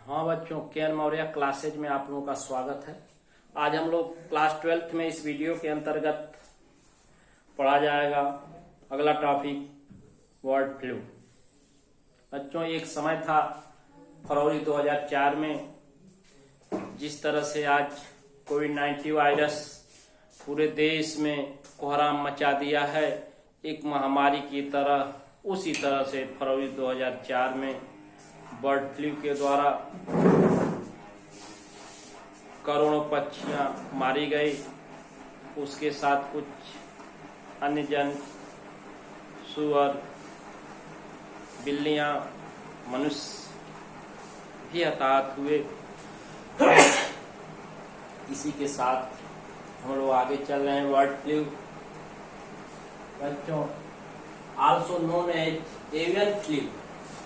हाँ बच्चों, K. N.. Maurya classes में आप लोगों का स्वागत है। आज हम लोग क्लास 12th में इस वीडियो के अंतर्गत पढ़ा जाएगा अगला टॉपिक बर्ड फ्लू। बच्चों, एक समय था फरवरी 2004 में, जिस तरह से आज कोविड-19 वायरस पूरे देश में कोहराम मचा दिया है एक महामारी की तरह, उसी तरह से फरवरी 2004 में बर्ड फ्लू के द्वारा करोड़ों पक्षियां मारी गई। उसके साथ कुछ अन्य जन, सुअर, बिल्लियां, मनुष्य भी हताहत हुए। इसी के साथ हम लोग आगे चल रहे हैं। बर्ड फ्लू बच्चों also known as avian flu,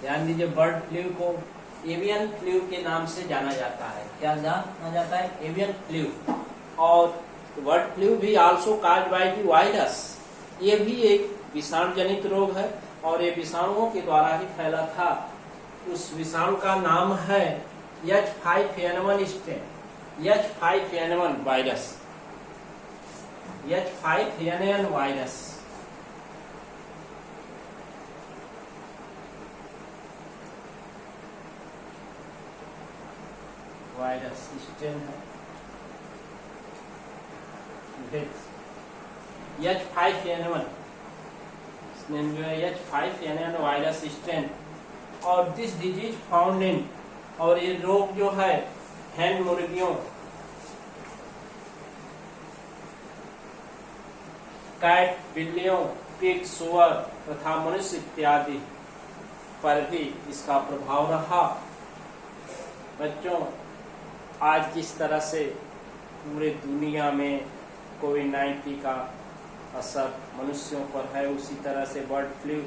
ध्यान दीजिए, बर्ड फ्लू को एवियन फ्लू के नाम से जाना जाता है। क्या जाना जाता है? Avian flu. और बर्ड फ्लू भी also caused by the virus, ये भी एक विषाणु जनित रोग है और ये विषाणुओं के द्वारा ही फैला था। उस विषाणु का नाम है H5N1 strain, H5N1 virus, H5N1 virus. Virus strain है H5N1, H5N1 वायरस स्ट्रेन। और दिस डिजीज फाउंड इन, और ये रोग जो है हैंड मुर्गियों, कैट, बिल्लियों, पिग, सुअर तथा मनुष्य इत्यादि पर भी इसका प्रभाव रहा। बच्चों, आज जिस तरह से पूरे दुनिया में कोविड-19 का असर मनुष्यों पर है, उसी तरह से बर्ड फ्लू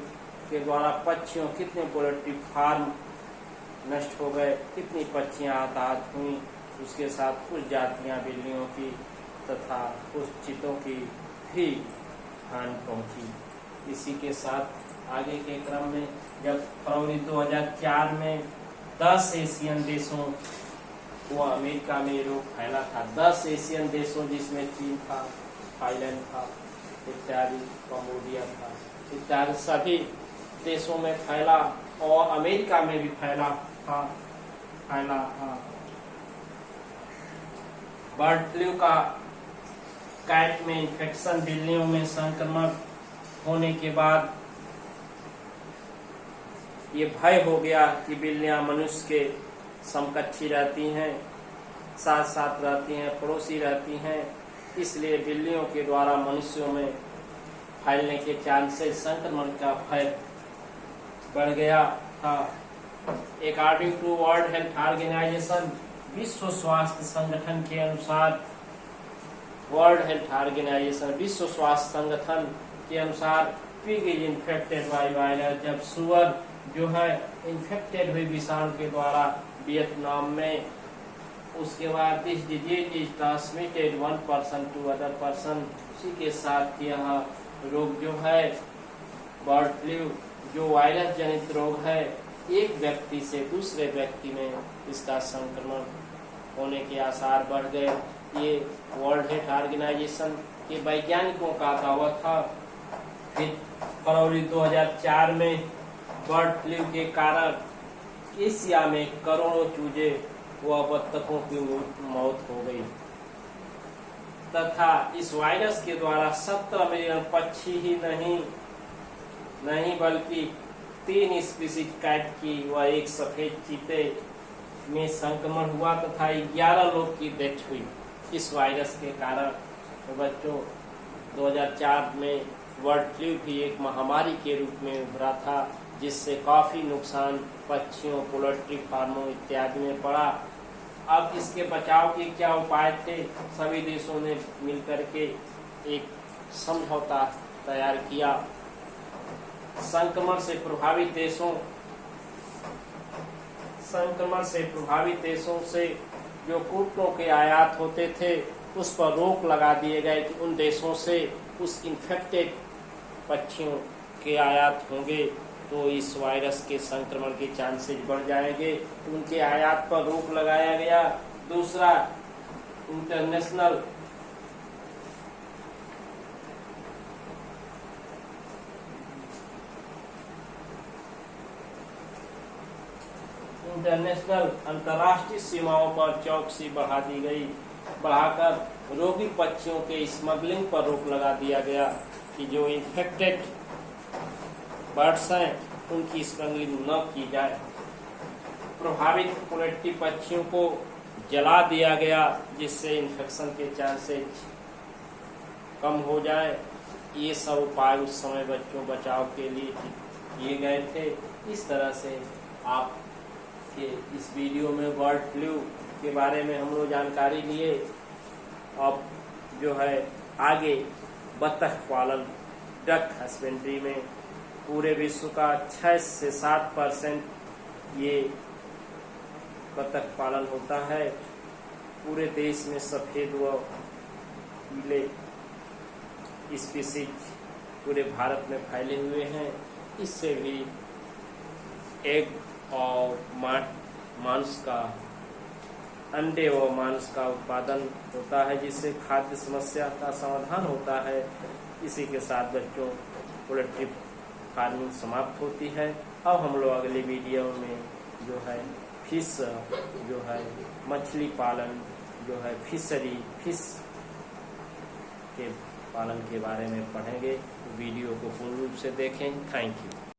के द्वारा पक्षियों, कितने पोल्ट्री फार्म नष्ट हो गए, कितनी पक्षियां हताहत हुई। उसके साथ कुछ जातियां बिल्लियों की तथा कुछ चीतों की भी हानि पहुंची। इसी के साथ आगे के क्रम में जब फरवरी 2004 में 10 एशियन देशों वो अमेरिका में रोग फैला था, 10 एशियन देशों, जिसमें चीन था, थाईलैंड था इत्यादि, कंबोडिया था इत्यादि, सभी देशों में फैला और अमेरिका में भी फैला था। बर्ड फ्लू का कैट में इन्फेक्शन, बिल्लियों में संक्रमण होने के बाद ये भय हो गया कि बिल्लियां मनुष्य के समकक्षी रहती हैं, साथ साथ रहती हैं, पड़ोसी रहती हैं, इसलिए बिल्लियों के द्वारा मनुष्यों में फैलने के चांसेस, संक्रमण का भय बढ़ गया था। According to World Health Organization, विश्व स्वास्थ्य संगठन के अनुसार, वर्ल्ड हेल्थ ऑर्गेनाइजेशन, विश्व स्वास्थ्य संगठन के अनुसार, pig is infected by virus, जब सुअर जो है इन्फेक्टेड हुई विषाणु के द्वारा वियतनाम में, उसके बाद this disease is transmitted one person to other person. उसी के साथ यह रोग जो है बर्ड फ्लू, जो वायरस जनित रोग है, एक व्यक्ति से दूसरे व्यक्ति में इसका संक्रमण होने के आसार बढ़ गए। ये वर्ल्ड हेल्थ ऑर्गेनाइजेशन के वैज्ञानिकों का दावा था। फिर फरवरी 2004 में बर्ड फ्लू के कारण एशिया में करोड़ों चूजे व बत्तखों की मौत हो गई तथा इस वायरस के द्वारा 17 मिलियन पक्षी ही नहीं बल्कि 3 स्पीसीज कैट की व एक सफेद चीते में संक्रमण हुआ तथा 11 लोग की डेथ हुई इस वायरस के कारण। तो बच्चों, 2004 में बर्ड फ्लू भी एक महामारी के रूप में उभरा था, जिससे काफी नुकसान पक्षियों, पोल्ट्री फार्मों इत्यादि में पड़ा। अब इसके बचाव के क्या उपाय थे? सभी देशों ने मिलकर के एक समझौता तैयार किया। संक्रमण से प्रभावित देशों से जो कुत्तों के आयात होते थे, उस पर रोक लगा दिए गए कि उन देशों से उस इन्फेक्टेड पक्षियों के आयात होंगे तो इस वायरस के संक्रमण के चांसेस बढ़ जाएंगे। उनके आयात पर रोक लगाया गया। दूसरा, इंटरनेशनल अंतर्राष्ट्रीय सीमाओं पर चौकसी बढ़ा दी गई। बढ़ाकर रोगी पक्षियों के स्मगलिंग पर रोक लगा दिया गया कि जो इन्फेक्टेड बर्ड्स हैं उनकी स्मगलिंग न की जाए। प्रभावित पोल्ट्री पक्षियों को जला दिया गया जिससे इन्फेक्शन के चांसेस कम हो जाए। ये सब उपाय उस समय बच्चों बचाव के लिए किए गए थे। इस तरह से आप के इस वीडियो में बर्ड फ्लू के बारे में हम लोग जानकारी लिए। अब जो है आगे बतख पालन, डक हस्बेंड्री में पूरे विश्व का 6 से 7% ये बतख पालन होता है। पूरे देश में सफ़ेद व पीले स्पीसीज पूरे भारत में फैले हुए हैं। इससे भी एग और मांस का, अंडे व मांस का उत्पादन होता है जिससे खाद्य समस्या का समाधान होता है। इसी के साथ बच्चों पोल्ट्री फार्मिंग समाप्त होती है। अब हम लोग अगले वीडियो में जो है फिश जो है मछली पालन जो है फिश के पालन के बारे में पढ़ेंगे। वीडियो को पूर्ण रूप से देखें। Thank you.